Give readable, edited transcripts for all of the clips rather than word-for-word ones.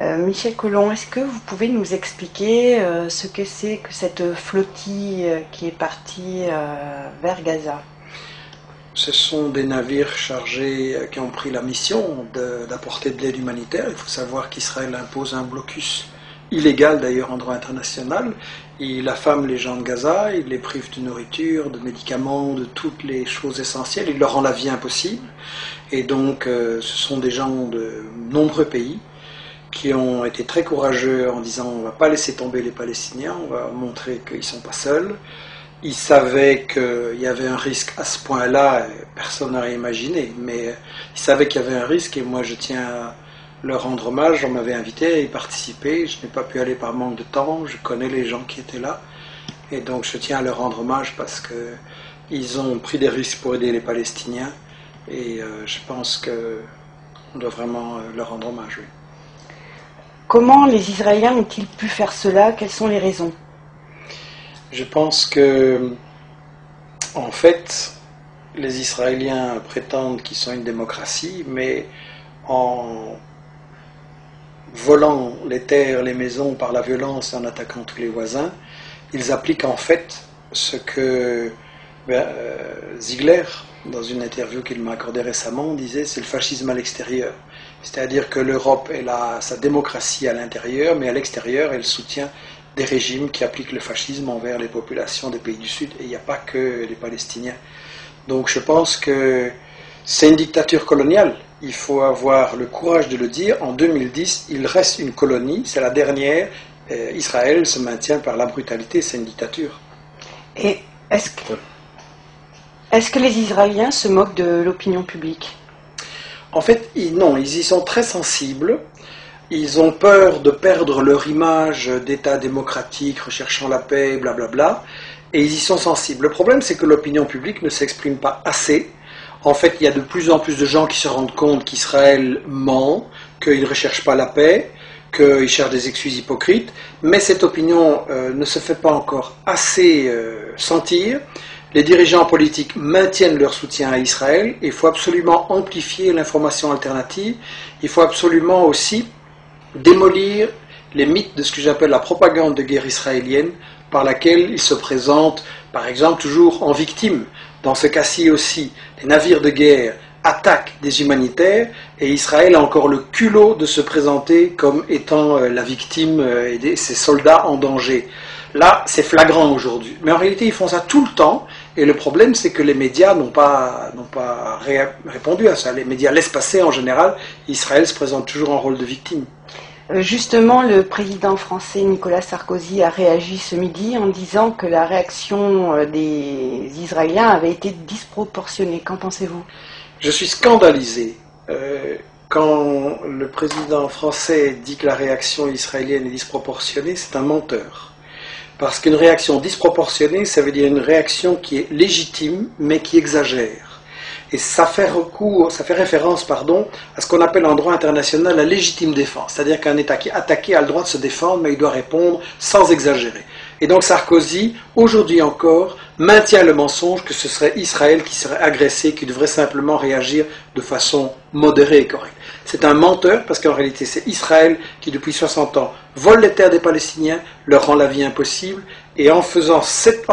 Michel Collomb, est-ce que vous pouvez nous expliquer ce que c'est que cette flottille qui est partie vers Gaza? Ce sont des navires chargés qui ont pris la mission d'apporter de l'aide humanitaire. Il faut savoir qu'Israël impose un blocus illégal d'ailleurs en droit international. Il affame les gens de Gaza, il les prive de nourriture, de médicaments, de toutes les choses essentielles. Il leur rend la vie impossible. Et donc ce sont des gens de nombreux pays qui ont été très courageux en disant on ne va pas laisser tomber les Palestiniens, on va montrer qu'ils ne sont pas seuls. Ils savaient qu'il y avait un risque à ce point-là, personne n'aurait imaginé, mais ils savaient qu'il y avait un risque et moi je tiens à leur rendre hommage. On m'avait invité à y participer, je n'ai pas pu aller par manque de temps, je connais les gens qui étaient là et donc je tiens à leur rendre hommage parce qu'ils ont pris des risques pour aider les Palestiniens et je pense qu'on doit vraiment leur rendre hommage. Oui. Comment les Israéliens ont-ils pu faire cela? Quelles sont les raisons? Je pense que, en fait, les Israéliens prétendent qu'ils sont une démocratie, mais en volant les terres, les maisons par la violence et en attaquant tous les voisins, ils appliquent en fait ce que Ziegler, dans une interview qu'il m'a accordée récemment, disait c'est le fascisme à l'extérieur. C'est-à-dire que l'Europe, elle a sa démocratie à l'intérieur, mais à l'extérieur, elle soutient des régimes qui appliquent le fascisme envers les populations des pays du Sud, et il n'y a pas que les Palestiniens. Donc je pense que c'est une dictature coloniale, il faut avoir le courage de le dire. En 2010, il reste une colonie, c'est la dernière, Israël se maintient par la brutalité, c'est une dictature. Et est-ce que les Israéliens se moquent de l'opinion publique? En fait, non, ils y sont très sensibles. Ils ont peur de perdre leur image d'État démocratique, recherchant la paix, blablabla, et ils y sont sensibles. Le problème, c'est que l'opinion publique ne s'exprime pas assez. En fait, il y a de plus en plus de gens qui se rendent compte qu'Israël ment, qu'il ne recherche pas la paix, qu'il cherche des excuses hypocrites, mais cette opinion ne se fait pas encore assez sentir. Les dirigeants politiques maintiennent leur soutien à Israël. Il faut absolument amplifier l'information alternative. Il faut absolument aussi démolir les mythes de ce que j'appelle la propagande de guerre israélienne, par laquelle ils se présentent, par exemple, toujours en victime. Dans ce cas-ci aussi, les navires de guerre attaquent des humanitaires et Israël a encore le culot de se présenter comme étant la victime et ses soldats en danger. Là, c'est flagrant aujourd'hui. Mais en réalité, ils font ça tout le temps. Et le problème, c'est que les médias n'ont pas répondu à ça. Les médias laissent passer en général. Israël se présente toujours en rôle de victime. Justement, le président français Nicolas Sarkozy a réagi ce midi en disant que la réaction des Israéliens avait été disproportionnée. Qu'en pensez-vous? Je suis scandalisé. Quand le président français dit que la réaction israélienne est disproportionnée, c'est un menteur. Parce qu'une réaction disproportionnée, ça veut dire une réaction qui est légitime, mais qui exagère. Et ça fait référence, à ce qu'on appelle en droit international la légitime défense. C'est-à-dire qu'un État qui est attaqué a le droit de se défendre, mais il doit répondre sans exagérer. Et donc Sarkozy, aujourd'hui encore, maintient le mensonge que ce serait Israël qui serait agressé, qui devrait simplement réagir de façon modérée et correcte. C'est un menteur, parce qu'en réalité c'est Israël qui depuis 60 ans vole les terres des Palestiniens, leur rend la vie impossible, et en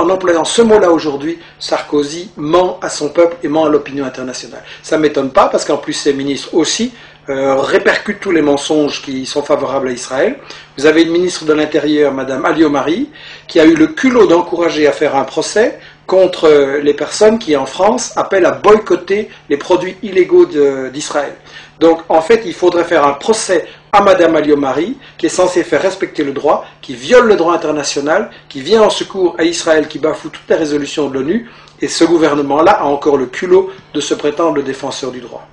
employant ce mot-là aujourd'hui, Sarkozy ment à son peuple et ment à l'opinion internationale. Ça ne m'étonne pas, parce qu'en plus ses ministres aussi répercutent tous les mensonges qui sont favorables à Israël. Vous avez une ministre de l'Intérieur, Madame Alliot-Marie, qui a eu le culot d'encourager à faire un procès contre les personnes qui, en France, appellent à boycotter les produits illégaux d'Israël. Donc, en fait, il faudrait faire un procès à Madame Alliot-Marie, qui est censée faire respecter le droit, qui viole le droit international, qui vient en secours à Israël, qui bafoue toutes les résolutions de l'ONU, et ce gouvernement-là a encore le culot de se prétendre le défenseur du droit.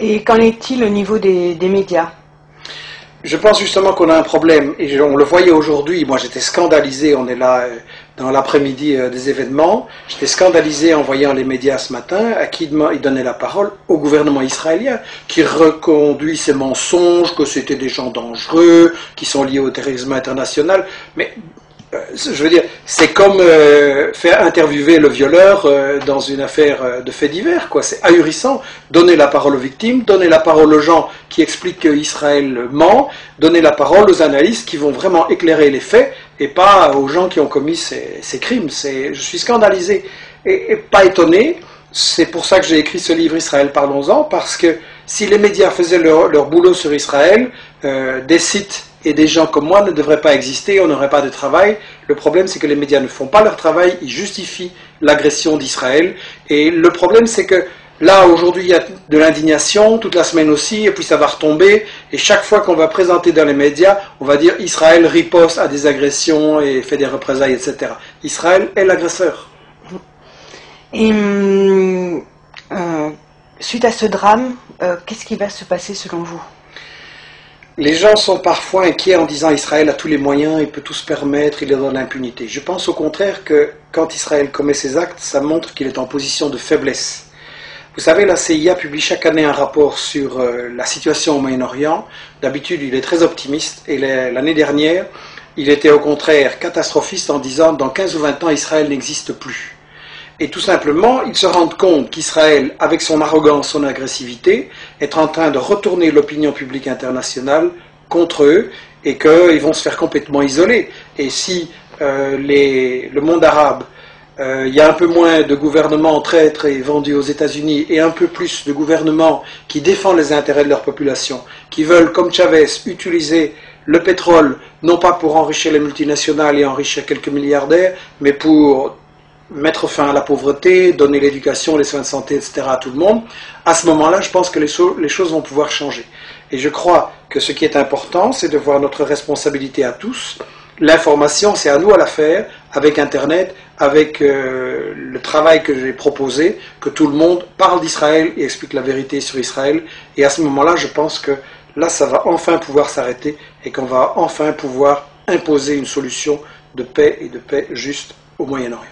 Et qu'en est-il au niveau des médias? Je pense justement qu'on a un problème, et on le voyait aujourd'hui. Moi j'étais scandalisé, on est là dans l'après-midi des événements, j'étais scandalisé en voyant les médias ce matin, à qui ils donnaient la parole au gouvernement israélien, qui reconduit ces mensonges, que c'était des gens dangereux, qui sont liés au terrorisme international. Mais je veux dire, c'est comme faire interviewer le violeur dans une affaire de faits divers, quoi. C'est ahurissant. Donner la parole aux victimes, donner la parole aux gens qui expliquent qu'Israël ment, donner la parole aux analystes qui vont vraiment éclairer les faits et pas aux gens qui ont commis ces crimes. Je suis scandalisé et pas étonné. C'est pour ça que j'ai écrit ce livre Israël, parlons-en, parce que si les médias faisaient leur boulot sur Israël, des sites et des gens comme moi ne devraient pas exister, on n'aurait pas de travail. Le problème, c'est que les médias ne font pas leur travail, ils justifient l'agression d'Israël. Et le problème, c'est que là, aujourd'hui, il y a de l'indignation, toute la semaine aussi, et puis ça va retomber. Et chaque fois qu'on va présenter dans les médias, on va dire Israël riposte à des agressions et fait des représailles, etc. Israël est l'agresseur. Et suite à ce drame, qu'est-ce qui va se passer selon vous ? Les gens sont parfois inquiets en disant Israël a tous les moyens, il peut tout se permettre, il est dans l'impunité. Je pense au contraire que quand Israël commet ses actes, ça montre qu'il est en position de faiblesse. Vous savez, la CIA publie chaque année un rapport sur la situation au Moyen-Orient. D'habitude, il est très optimiste et l'année dernière, il était au contraire catastrophiste en disant dans 15 ou 20 ans, Israël n'existe plus. Et tout simplement, ils se rendent compte qu'Israël, avec son arrogance, son agressivité, est en train de retourner l'opinion publique internationale contre eux et qu'ils vont se faire complètement isoler. Et si le monde arabe, il y a un peu moins de gouvernements traîtres et vendus aux États-Unis et un peu plus de gouvernements qui défendent les intérêts de leur population, qui veulent, comme Chavez, utiliser le pétrole, non pas pour enrichir les multinationales et enrichir quelques milliardaires, mais pour mettre fin à la pauvreté, donner l'éducation, les soins de santé, etc. à tout le monde, à ce moment-là, je pense que les choses vont pouvoir changer. Et je crois que ce qui est important, c'est de voir notre responsabilité à tous. L'information, c'est à nous à la faire, avec Internet, avec le travail que j'ai proposé, que tout le monde parle d'Israël et explique la vérité sur Israël. Et à ce moment-là, je pense que là, ça va enfin pouvoir s'arrêter et qu'on va enfin pouvoir imposer une solution de paix et de paix juste au Moyen-Orient.